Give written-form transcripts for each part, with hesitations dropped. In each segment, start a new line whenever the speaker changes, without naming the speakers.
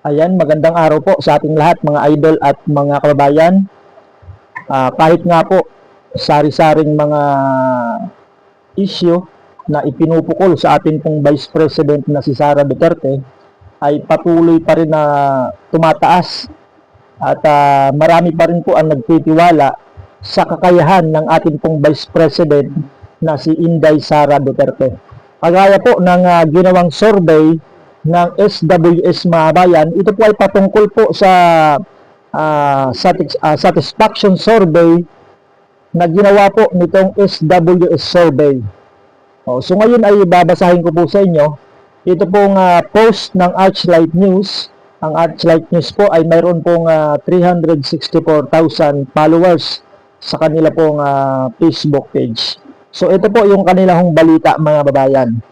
Ayan, magandang araw po sa ating lahat mga idol at mga kababayan. Kahit nga po sari-saring mga issue na ipinupukol sa ating pong Vice President na si Sara Duterte ay patuloy pa rin na tumataas at marami pa rin po ang nagtitiwala sa kakayahan ng ating pong Vice President na si Inday Sara Duterte. Kagaya po ng ginawang survey ng SWS mga bayan, ito po ay patungkol po sa satisfaction survey na ginawa po nitong SWS survey. So ngayon ay babasahin ko po sa inyo. Ito pong post ng Archlight News. Ang Archlight News po ay mayroon pong 364,000 followers sa kanila pong Facebook page. So ito po yung kanilang balita mga babayan.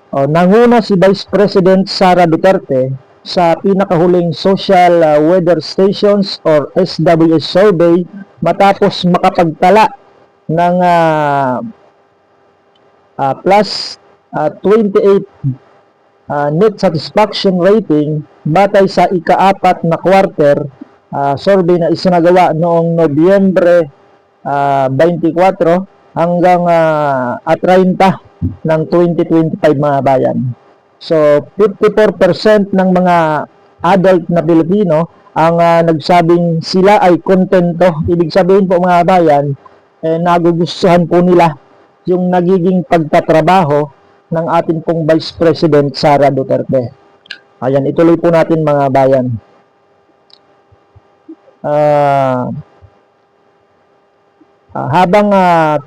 Nanguna si Vice President Sara Duterte sa pinakahuling Social Weather Stations or SWS survey matapos makapagtala ng plus 28 net satisfaction rating batay sa ika-4 na quarter survey na isinagawa noong Nobyembre 24 hanggang 30 ng 2025 mga bayan. So 54% ng mga adult na Pilipino ang nagsabing sila ay kontento. Ibig sabihin po mga bayan, nagugustuhan po nila yung nagiging pagtatrabaho ng ating pong Vice President Sara Duterte. Ayan, ituloy po natin mga bayan. Habang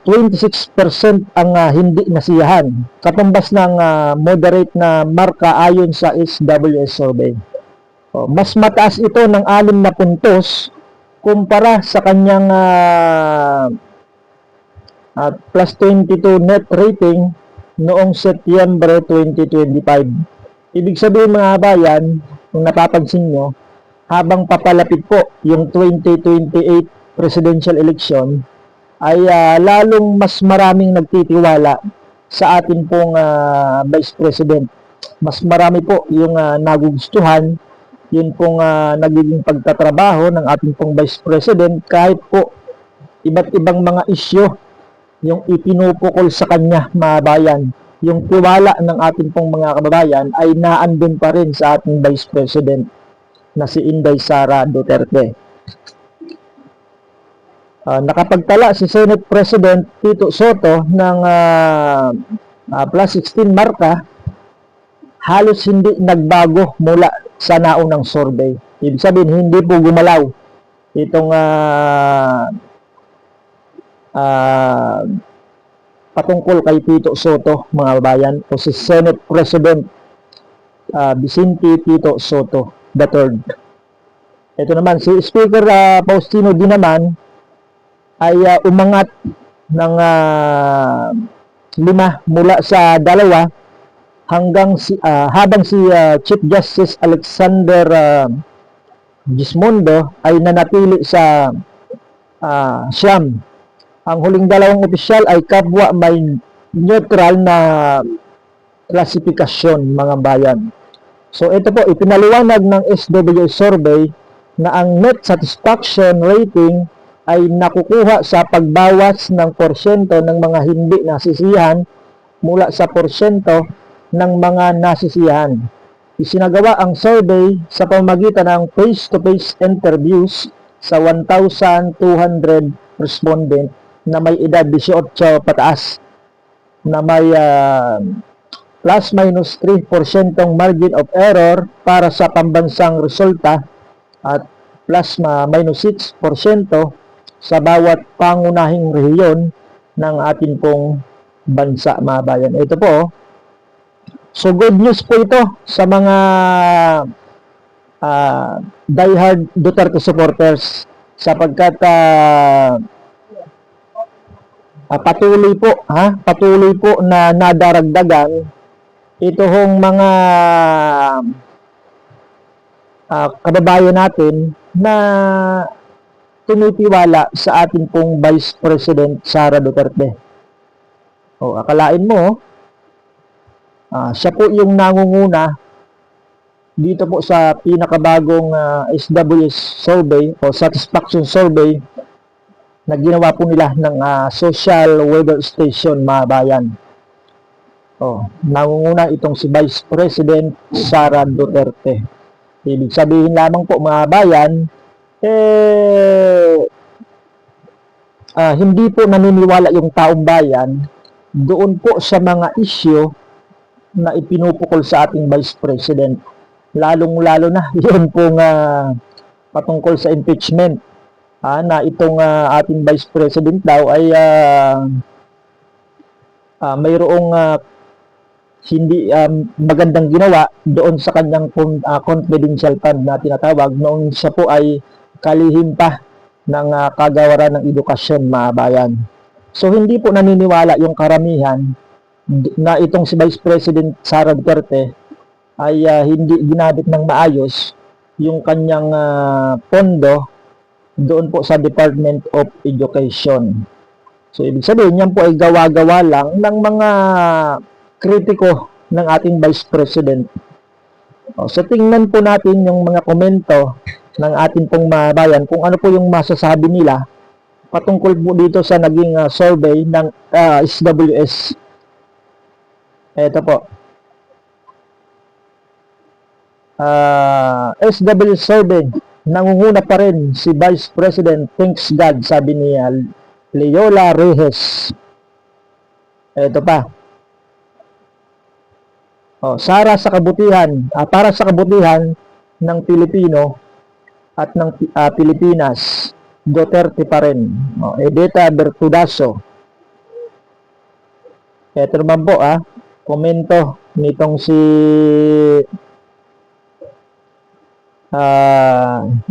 26% ang hindi nasiyahan, katumbas ng moderate na marka ayon sa SWS survey. Mas mataas ito ng 6 na puntos kumpara sa kanyang plus 22 net rating noong Setyembre 2025. Ibig sabihin mga bayan, kung napapansin nyo, habang papalapit po yung 2028 presidential election, ay lalong mas maraming nagtitiwala sa atin pong Vice President. Mas marami po yung nagugustuhan, yun pong nagiging pagtatrabaho ng ating pong Vice President kahit po iba't ibang mga isyu yung ipinupukol sa kanya mga bayan. Yung tiwala ng ating pong mga kababayan ay naandun pa rin sa ating Vice President na si Inday Sara Duterte. Nakapagtala si Senate President Tito Soto ng plus 16 marka, halos hindi nagbago mula sa naunang survey. Ibig sabihin, hindi po gumalaw itong patungkol kay Tito Soto mga babayan o si Senate President Vicente Tito Soto III. Ito naman, si Speaker Faustino din naman ay umangat ng 5 mula sa 2 hanggang habang si Chief Justice Alexander Gismondo ay nanatili sa 9. Ang huling 2 opisyal ay kapwa may neutral na klasifikasyon mga bayan. So ito po, ipinaliwanag ng SWS survey na ang net satisfaction rating ay nakukuha sa pagbawas ng porsyento ng mga hindi nasisiyahan mula sa porsyento ng mga nasisiyahan. Isinagawa ang survey sa pamamagitan ng face-to-face interviews sa 1,200 respondent na may edad 18 pataas na may plus minus 3% margin of error para sa pambansang resulta at plus minus 6% sa bawat pangunahing rehiyon ng ating pong bansa mga bayan. Ito po, so good news po ito sa mga diehard Duterte supporters sapagkat patuloy po na nadaragdagan ito hong mga kababayan natin na tumitiwala sa ating pong Vice President Sara Duterte. Akalain mo, siya po yung nangunguna dito po sa pinakabagong SWS survey o satisfaction survey na ginawa po nila ng social weather station, mga bayan. Nangunguna itong si Vice President Sara Duterte. Ibig sabihin lamang po, mga bayan, hindi po naniniwala yung taong bayan doon po sa mga isyu na ipinupukol sa ating Vice President. Lalong-lalo na yun pong patungkol sa impeachment. Na itong ating Vice President daw ay mayroong hindi magandang ginawa doon sa kanyang confidential fund na tinatawag noong siya po ay kalihim pa ng kagawaran ng edukasyon, mga bayan. So hindi po naniniwala yung karamihan na itong si Vice President Sara Duterte ay hindi ginamit ng maayos yung kanyang pondo doon po sa Department of Education. So ibig sabihin, yan po ay gawa-gawa lang ng mga kritiko ng ating Vice President. So tingnan po natin yung mga komento ng ating pong bayan kung ano po yung masasabi nila patungkol po dito sa naging survey ng SWS. Ito po. SW survey, nangunguna pa rin si Vice President, thanks God, sabi ni Leola Reyes. Ito pa. Para sa kabutihan ng Pilipino at ng Pilipinas, Duterte pa rin. Edeta Bertudaso. Ito naman po, komento nitong si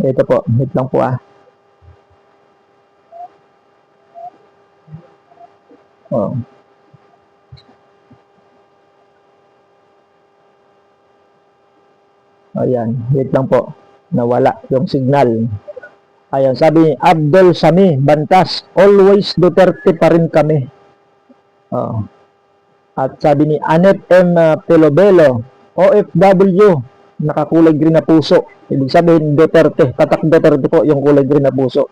ito po, wait lang po ayan, wait lang po, nawala yung signal. Ayan, sabi Abdul Sami Bantas, always Duterte pa rin kami. At sabi ni Anet M. Pelobelo, OFW, nakakulay green na puso. Ibig sabihin, Duterte. Tatak Duterte po yung kulay green na puso.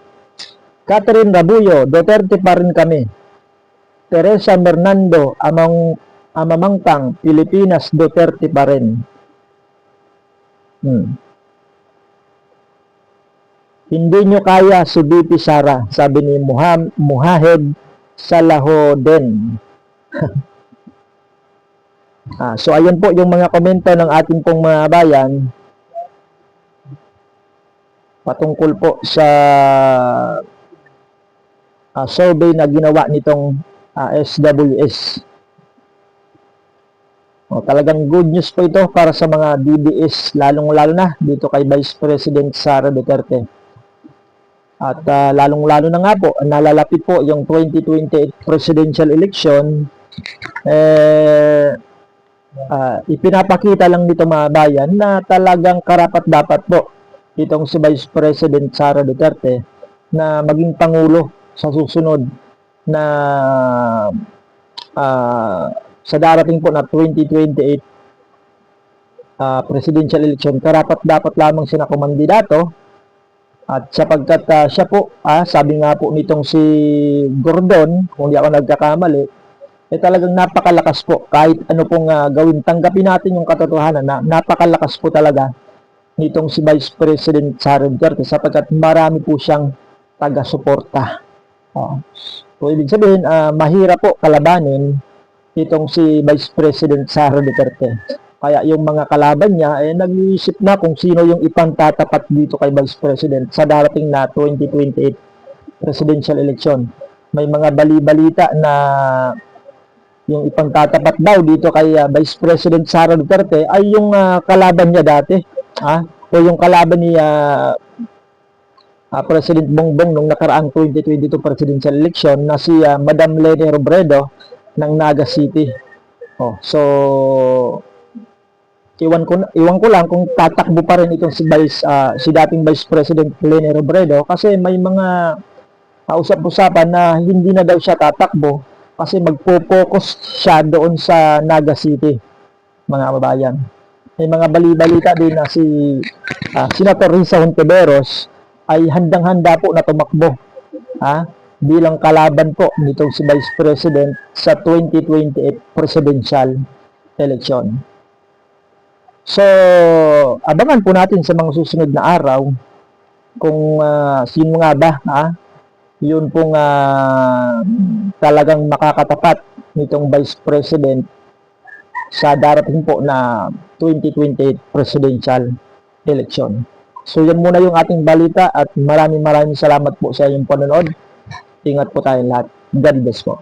Catherine Rabuyo, Duterte pa rin kami. Teresa Mernando, Amamangtang, Pilipinas, Duterte pa rin. Hindi nyo kaya si BP Sara, sabi ni Muhahed Salahoden. So ayan po yung mga komento ng ating pong mga bayan patungkol po sa survey na ginawa nitong SWS. Talagang good news po ito para sa mga DDS, lalong-lalo na dito kay Vice President Sara Duterte. At lalong-lalo na nga po, nalalapit po yung 2028 presidential election. Ipinapakita lang dito, mga bayan, na talagang karapat-dapat po itong si Vice President Sara Duterte na maging Pangulo sa susunod na sa darating po na 2028 presidential election. Karapat-dapat lamang siya na kumandidato. At sapagkat siya po, sabi nga po nitong si Gordon, kung di ako nagkakamali, talagang napakalakas po. Kahit ano pong gawin, tanggapin natin yung katotohanan na napakalakas po talaga nitong si Vice President Sara Duterte sapagkat marami po siyang taga-suporta. So, ibig sabihin, mahirap po kalabanin itong si Vice President Sara Duterte. Kaya yung mga kalaban niya nag-iisip na kung sino yung ipantatapat dito kay Vice President sa darating na 2028 presidential election. May mga bali-balita na yung ipantatapat daw dito kay Vice President Sara Duterte ay yung kalaban niya dati, o yung kalaban ni President Bongbong nung nakaraang 2022 presidential election na si Madam Leni Robredo ng Naga City. So iwan ko lang kung tatakbo pa rin itong si dating Vice President Leni Robredo kasi may mga usap-usapan na hindi na daw siya tatakbo kasi magpo-focus siya doon sa Naga City, mga kababayan. may mga bali-balita din na si Senator Risa Hontiveros ay handang-handa po na tumakbo bilang kalaban po nitong si Vice President sa 2028 presidential election. So, abangan po natin sa mga susunod na araw kung sino nga ba yun pong talagang makakatapat nitong Vice President sa darating po na 2028 presidential election. So yan muna yung ating balita at maraming salamat po sa inyong panonood. Ingat po tayong lahat. God bless po.